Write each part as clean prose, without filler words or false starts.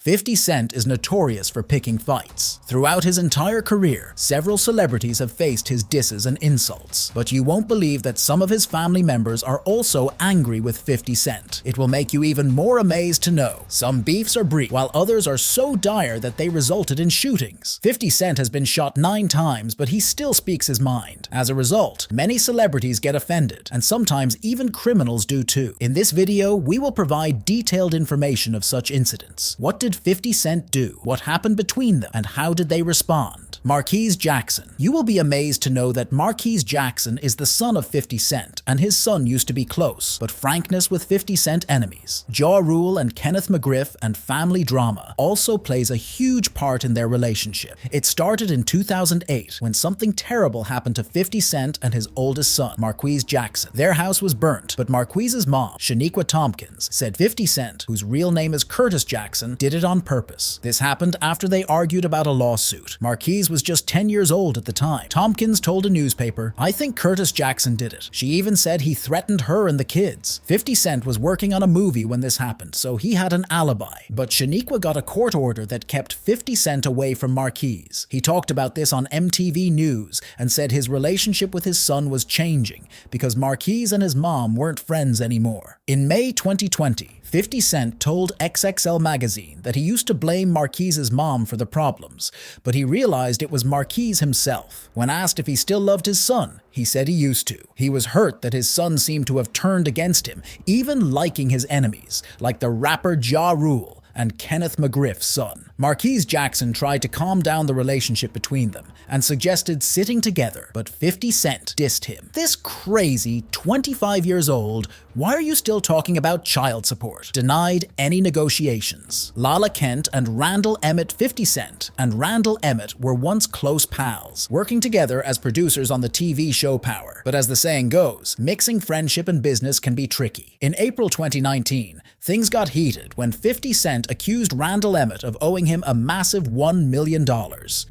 50 Cent is notorious for picking fights. Throughout his entire career, several celebrities have faced his disses and insults. But you won't believe that some of his family members are also angry with 50 Cent. It will make you even more amazed to know some beefs are brief, while others are so dire that they resulted in shootings. 50 Cent has been shot 9 times, but he still speaks his mind. As a result, many celebrities get offended, and sometimes even criminals do too. In this video, we will provide detailed information of such incidents. What did 50 Cent do? What happened between them? And how did they respond? Marquise Jackson. You will be amazed to know that Marquise Jackson is the son of 50 Cent, and his son used to be close, but frankness with 50 Cent enemies. Ja Rule and Kenneth McGriff and family drama also plays a huge part in their relationship. It started in 2008 when something terrible happened to 50 Cent and his oldest son, Marquise Jackson. Their house was burnt, but Marquise's mom, Shaniqua Tompkins, said 50 Cent, whose real name is Curtis Jackson, did it on purpose. This happened after they argued about a lawsuit. Marquise was just 10 years old at the time. Tompkins told a newspaper, "I think Curtis Jackson did it." She even said he threatened her and the kids. 50 Cent was working on a movie when this happened, so he had an alibi. But Shaniqua got a court order that kept 50 Cent away from Marquise. He talked about this on MTV News and said his relationship with his son was changing because Marquise and his mom weren't friends anymore. In May 2020, 50 Cent told XXL magazine that he used to blame Marquise's mom for the problems, but he realized it was Marquise himself. When asked if he still loved his son, he said he used to. He was hurt that his son seemed to have turned against him, even liking his enemies, like the rapper Ja Rule and Kenneth McGriff's son. Marquise Jackson tried to calm down the relationship between them and suggested sitting together, but 50 Cent dissed him. "This crazy 25 years old, why are you still talking about child support?" Denied any negotiations. Lala Kent and Randall Emmett 50 Cent and Randall Emmett were once close pals, working together as producers on the TV show Power. But as the saying goes, mixing friendship and business can be tricky. In April 2019, things got heated when 50 Cent accused Randall Emmett of owing him a massive $1 million.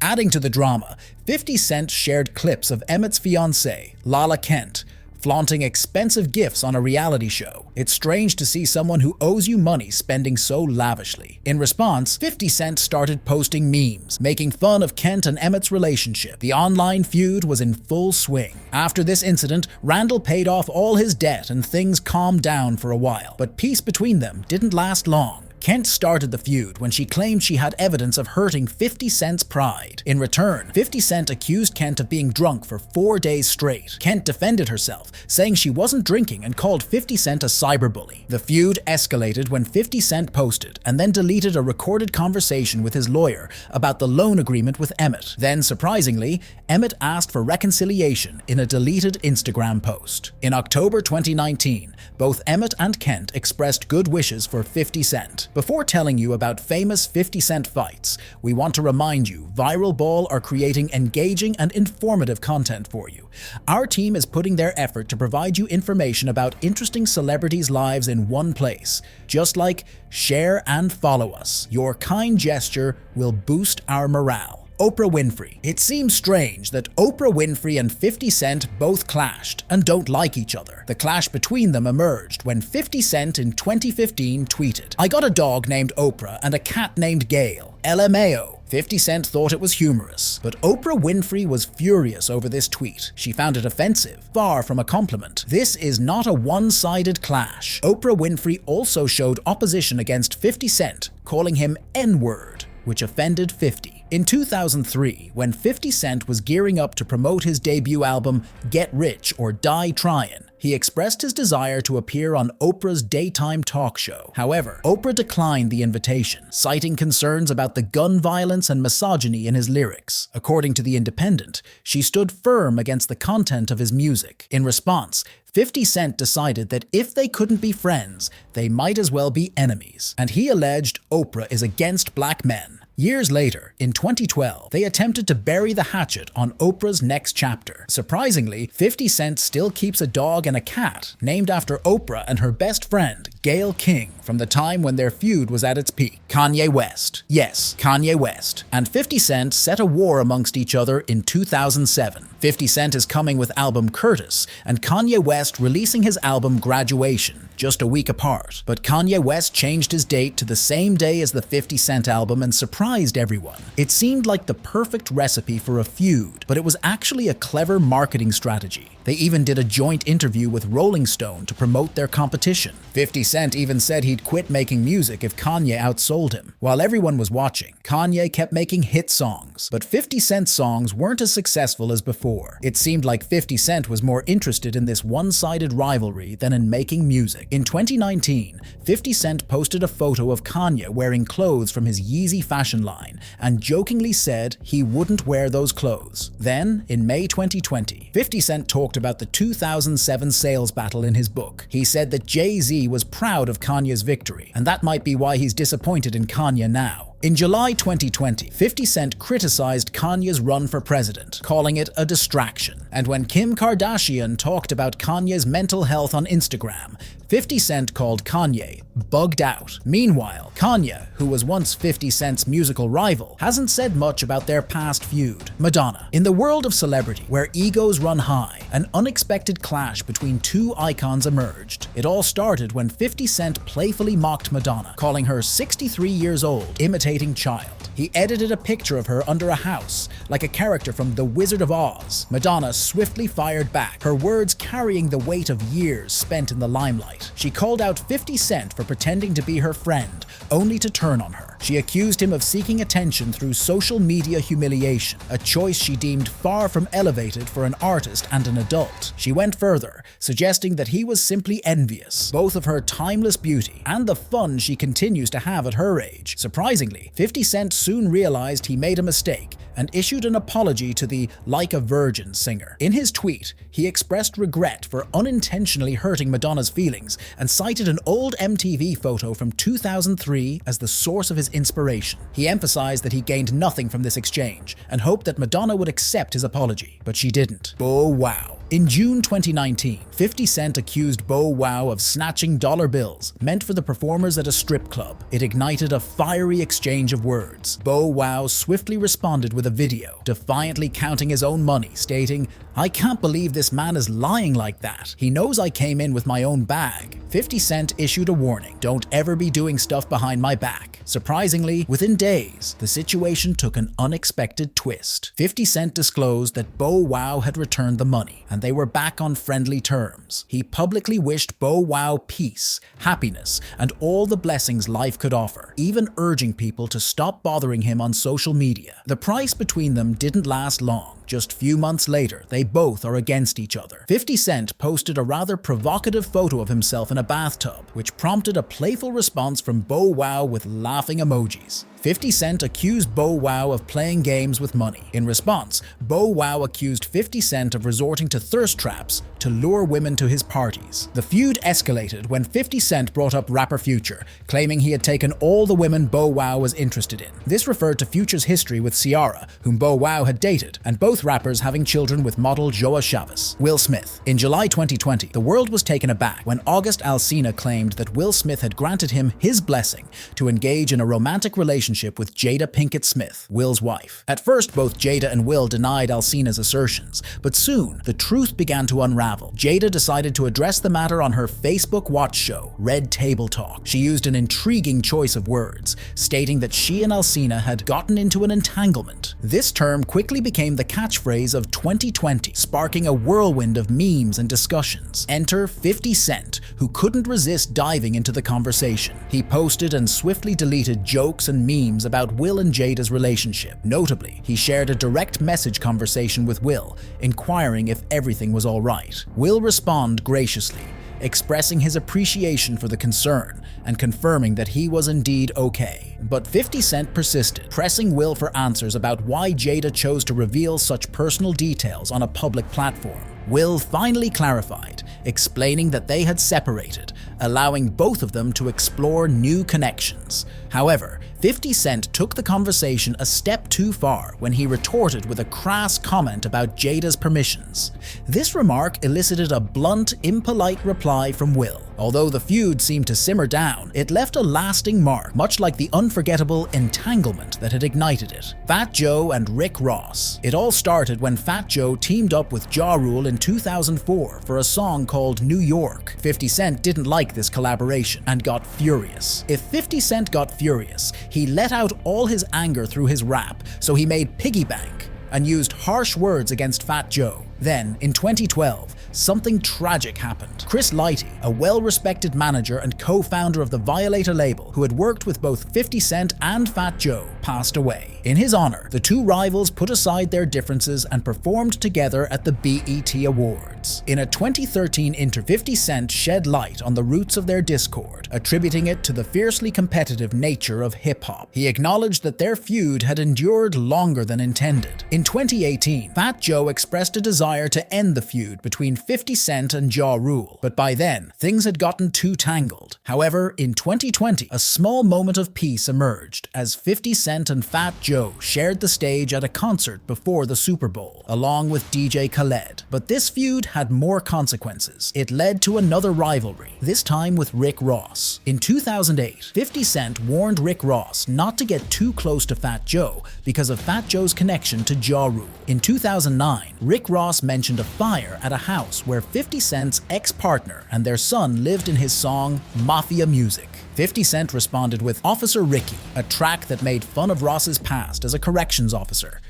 Adding to the drama, 50 Cent shared clips of Emmett's fiancée, Lala Kent, flaunting expensive gifts on a reality show. It's strange to see someone who owes you money spending so lavishly. In response, 50 Cent started posting memes, making fun of Kent and Emmett's relationship. The online feud was in full swing. After this incident, Randall paid off all his debt and things calmed down for a while. But peace between them didn't last long. Kent started the feud when she claimed she had evidence of hurting 50 Cent's pride. In return, 50 Cent accused Kent of being drunk for 4 days straight. Kent defended herself, saying she wasn't drinking and called 50 Cent a cyberbully. The feud escalated when 50 Cent posted and then deleted a recorded conversation with his lawyer about the loan agreement with Emmett. Then, surprisingly, Emmett asked for reconciliation in a deleted Instagram post. In October 2019, both Emmett and Kent expressed good wishes for 50 Cent. Before telling you about famous 50 Cent fights, we want to remind you Viral Ball are creating engaging and informative content for you. Our team is putting their effort to provide you information about interesting celebrities' lives in one place. Just like share and follow us. Your kind gesture will boost our morale. Oprah Winfrey. It seems strange that Oprah Winfrey and 50 Cent both clashed and don't like each other. The clash between them emerged when 50 Cent in 2015 tweeted, "I got a dog named Oprah and a cat named Gail. LMAO." 50 Cent thought it was humorous, but Oprah Winfrey was furious over this tweet. She found it offensive, far from a compliment. This is not a one-sided clash. Oprah Winfrey also showed opposition against 50 Cent, calling him N-word, which offended 50. In 2003, when 50 Cent was gearing up to promote his debut album Get Rich or Die Tryin', he expressed his desire to appear on Oprah's daytime talk show. However, Oprah declined the invitation, citing concerns about the gun violence and misogyny in his lyrics. According to The Independent, she stood firm against the content of his music. In response, 50 Cent decided that if they couldn't be friends, they might as well be enemies, and he alleged Oprah is against black men. Years later, in 2012, they attempted to bury the hatchet on Oprah's next chapter. Surprisingly, 50 Cent still keeps a dog and a cat named after Oprah and her best friend, Gayle King, from the time when their feud was at its peak. Kanye West. Yes, Kanye West. And 50 Cent set a war amongst each other in 2007. 50 Cent is coming with album Curtis, and Kanye West releasing his album Graduation. just a week apart. But Kanye West changed his date to the same day as the 50 Cent album and surprised everyone. It seemed like the perfect recipe for a feud, but it was actually a clever marketing strategy. They even did a joint interview with Rolling Stone to promote their competition. 50 Cent even said he'd quit making music if Kanye outsold him. While everyone was watching, Kanye kept making hit songs, but 50 Cent's songs weren't as successful as before. It seemed like 50 Cent was more interested in this one-sided rivalry than in making music. In 2019, 50 Cent posted a photo of Kanye wearing clothes from his Yeezy fashion line and jokingly said he wouldn't wear those clothes. Then, in May 2020, 50 Cent talked about the 2007 sales battle in his book. He said that Jay-Z was proud of Kanye's victory, and that might be why he's disappointed in Kanye now. In July 2020, 50 Cent criticized Kanye's run for president, calling it a distraction. And when Kim Kardashian talked about Kanye's mental health on Instagram, 50 Cent called Kanye bugged out. Meanwhile, Kanye, who was once 50 Cent's musical rival, hasn't said much about their past feud. Madonna. In the world of celebrity, where egos run high, an unexpected clash between two icons emerged. It all started when 50 Cent playfully mocked Madonna, calling her 63 years old, imitating child. He edited a picture of her under a house, like a character from The Wizard of Oz. Madonna swiftly fired back, her words carrying the weight of years spent in the limelight. She called out 50 Cent for pretending to be her friend, only to turn on her. She accused him of seeking attention through social media humiliation, a choice she deemed far from elevated for an artist and an adult. She went further, suggesting that he was simply envious, both of her timeless beauty and the fun she continues to have at her age. Surprisingly, 50 Cent soon realized he made a mistake and issued an apology to the Like a Virgin singer. In his tweet, he expressed regret for unintentionally hurting Madonna's feelings and cited an old MTV photo from 2003 as the source of his inspiration. He emphasized that he gained nothing from this exchange and hoped that Madonna would accept his apology, but she didn't. Oh wow. In June 2019, 50 Cent accused Bow Wow of snatching dollar bills meant for the performers at a strip club. It ignited a fiery exchange of words. Bow Wow swiftly responded with a video, defiantly counting his own money, stating, "I can't believe this man is lying like that. He knows I came in with my own bag." 50 Cent issued a warning, "Don't ever be doing stuff behind my back." Surprisingly, within days, the situation took an unexpected twist. 50 Cent disclosed that Bow Wow had returned the money, and they were back on friendly terms. He publicly wished Bow Wow peace, happiness, and all the blessings life could offer, even urging people to stop bothering him on social media. The price between them didn't last long. Just few months later, they both are against each other. 50 Cent posted a rather provocative photo of himself in a bathtub, which prompted a playful response from Bow Wow with laughing emojis. 50 Cent accused Bow Wow of playing games with money. In response, Bow Wow accused 50 Cent of resorting to thirst traps to lure women to his parties. The feud escalated when 50 Cent brought up rapper Future, claiming he had taken all the women Bow Wow was interested in. This referred to Future's history with Ciara, whom Bow Wow had dated, and both rappers having children with model Joa Chavez. Will Smith. In July 2020, the world was taken aback when August Alsina claimed that Will Smith had granted him his blessing to engage in a romantic relationship with Jada Pinkett Smith, Will's wife. At first, both Jada and Will denied Alsina's assertions, but soon the truth began to unravel. Jada decided to address the matter on her Facebook watch show, Red Table Talk. She used an intriguing choice of words, stating that she and Alsina had gotten into an entanglement. This term quickly became the catchphrase of 2020, sparking a whirlwind of memes and discussions. Enter 50 Cent, who couldn't resist diving into the conversation. He posted and swiftly deleted jokes and memes about Will and Jada's relationship. Notably, he shared a direct message conversation with Will, inquiring if everything was all right. Will responded graciously, expressing his appreciation for the concern and confirming that he was indeed okay. But 50 Cent persisted, pressing Will for answers about why Jada chose to reveal such personal details on a public platform. Will finally clarified, explaining that they had separated, allowing both of them to explore new connections. However, 50 Cent took the conversation a step too far when he retorted with a crass comment about Jada's permissions. This remark elicited a blunt, impolite reply from Will. Although the feud seemed to simmer down, it left a lasting mark, much like the unforgettable entanglement that had ignited it. Fat Joe and Rick Ross. It all started when Fat Joe teamed up with Ja Rule in 2004 for a song called New York. 50 Cent didn't like this collaboration and got furious. If 50 Cent got furious, he let out all his anger through his rap, so he made Piggy Bank and used harsh words against Fat Joe. Then, in 2012, something tragic happened. Chris Lighty, a well-respected manager and co-founder of the Violator label who had worked with both 50 Cent and Fat Joe, passed away. In his honor, the two rivals put aside their differences and performed together at the BET Awards. In a 2013 interview, 50 Cent shed light on the roots of their discord, attributing it to the fiercely competitive nature of hip-hop. He acknowledged that their feud had endured longer than intended. In 2018, Fat Joe expressed a desire to end the feud between 50 Cent and Ja Rule, but by then, things had gotten too tangled. However, in 2020, a small moment of peace emerged as 50 Cent and Fat Joe shared the stage at a concert before the Super Bowl, along with DJ Khaled. But this feud had more consequences. It led to another rivalry, this time with Rick Ross. In 2008, 50 Cent warned Rick Ross not to get too close to Fat Joe because of Fat Joe's connection to Ja Rule. In 2009, Rick Ross mentioned a fire at a house where 50 Cent's ex-partner and their son lived in his song Mafia Music. 50 Cent responded with Officer Ricky, a track that made fun of Ross's past as a corrections officer.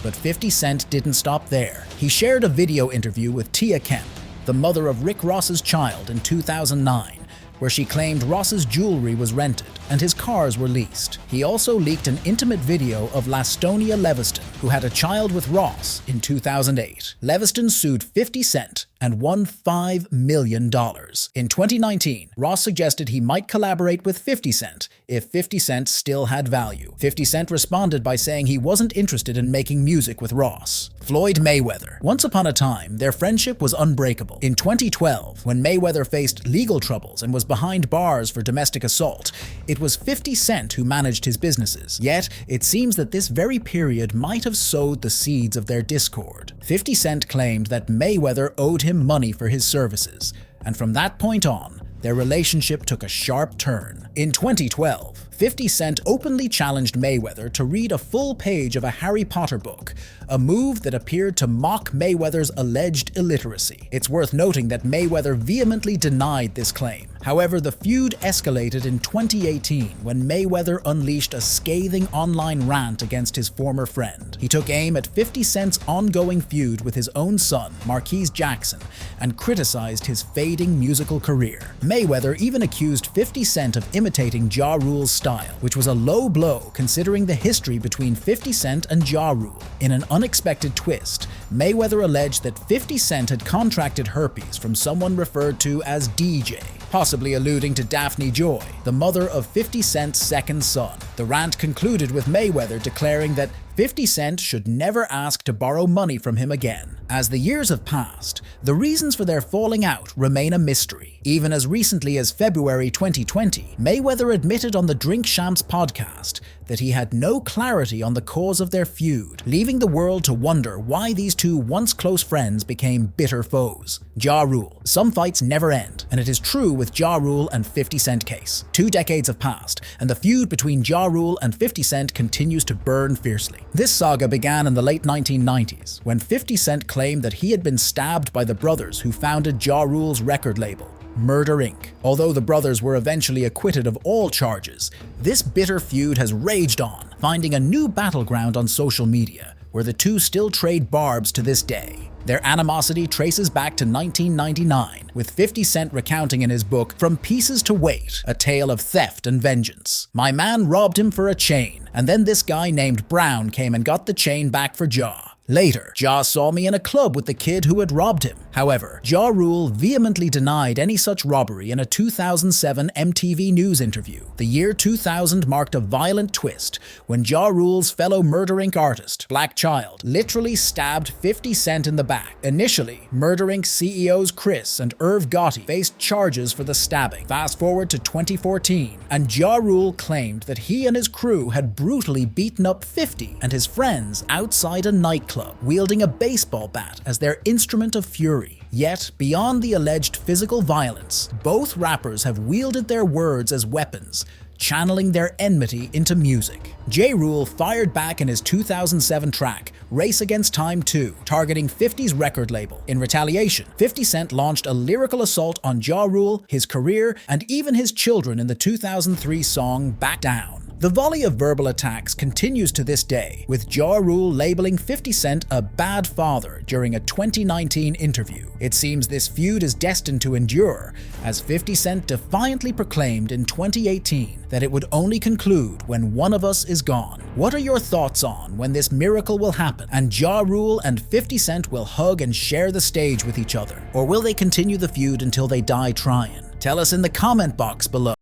But 50 Cent didn't stop there. He shared a video interview with Tia Kemp, the mother of Rick Ross's child, in 2009, where she claimed Ross's jewelry was rented and his cars were leased. He also leaked an intimate video of Lastonia Leviston, who had a child with Ross, in 2008. Leviston sued 50 Cent and won $5 million. In 2019, Ross suggested he might collaborate with 50 Cent if 50 Cent still had value. 50 Cent responded by saying he wasn't interested in making music with Ross. Floyd Mayweather. Once upon a time, their friendship was unbreakable. In 2012, when Mayweather faced legal troubles and was behind bars for domestic assault, it was 50 Cent who managed his businesses. Yet, it seems that this very period might have sowed the seeds of their discord. 50 Cent claimed that Mayweather owed him money for his services, and from that point on, their relationship took a sharp turn. In 2012, 50 Cent openly challenged Mayweather to read a full page of a Harry Potter book, a move that appeared to mock Mayweather's alleged illiteracy. It's worth noting that Mayweather vehemently denied this claim. However, the feud escalated in 2018 when Mayweather unleashed a scathing online rant against his former friend. He took aim at 50 Cent's ongoing feud with his own son, Marquise Jackson, and criticized his fading musical career. Mayweather even accused 50 Cent of imitating Ja Rule's style, which was a low blow considering the history between 50 Cent and Ja Rule. In an unexpected twist, Mayweather alleged that 50 Cent had contracted herpes from someone referred to as DJ, possibly alluding to Daphne Joy, the mother of 50 Cent's second son. The rant concluded with Mayweather declaring that 50 Cent should never ask to borrow money from him again. As the years have passed, the reasons for their falling out remain a mystery. Even as recently as February 2020, Mayweather admitted on the Drink Champs podcast that he had no clarity on the cause of their feud, leaving the world to wonder why these two once close friends became bitter foes. Ja Rule. Some fights never end, and it is true with Ja Rule and 50 Cent case. 2 decades have passed, and the feud between Ja Rule and 50 Cent continues to burn fiercely. This saga began in the late 1990s, when 50 Cent claimed that he had been stabbed by the brothers who founded Ja Rule's record label, Murder Inc. Although the brothers were eventually acquitted of all charges, this bitter feud has raged on, finding a new battleground on social media, where the two still trade barbs to this day. Their animosity traces back to 1999, with 50 Cent recounting in his book From Pieces to Weight, a tale of theft and vengeance. My man robbed him for a chain, and then this guy named Brown came and got the chain back for Ja. Later, Ja saw me in a club with the kid who had robbed him. However, Ja Rule vehemently denied any such robbery in a 2007 MTV News interview. The year 2000 marked a violent twist when Ja Rule's fellow Murder Inc. artist, Black Child, literally stabbed 50 Cent in the back. Initially, Murder Inc. CEOs Chris and Irv Gotti faced charges for the stabbing. Fast forward to 2014, and Ja Rule claimed that he and his crew had brutally beaten up 50 and his friends outside a nightclub, wielding a baseball bat as their instrument of fury. Yet, beyond the alleged physical violence, both rappers have wielded their words as weapons, channeling their enmity into music. Ja Rule fired back in his 2007 track, Race Against Time 2, targeting 50's record label. In retaliation, 50 Cent launched a lyrical assault on Ja Rule, his career, and even his children in the 2003 song Back Down. The volley of verbal attacks continues to this day, with Ja Rule labeling 50 Cent a bad father during a 2019 interview. It seems this feud is destined to endure, as 50 Cent defiantly proclaimed in 2018 that it would only conclude when one of us is gone. What are your thoughts on when this miracle will happen, and Ja Rule and 50 Cent will hug and share the stage with each other? Or will they continue the feud until they die trying? Tell us in the comment box below.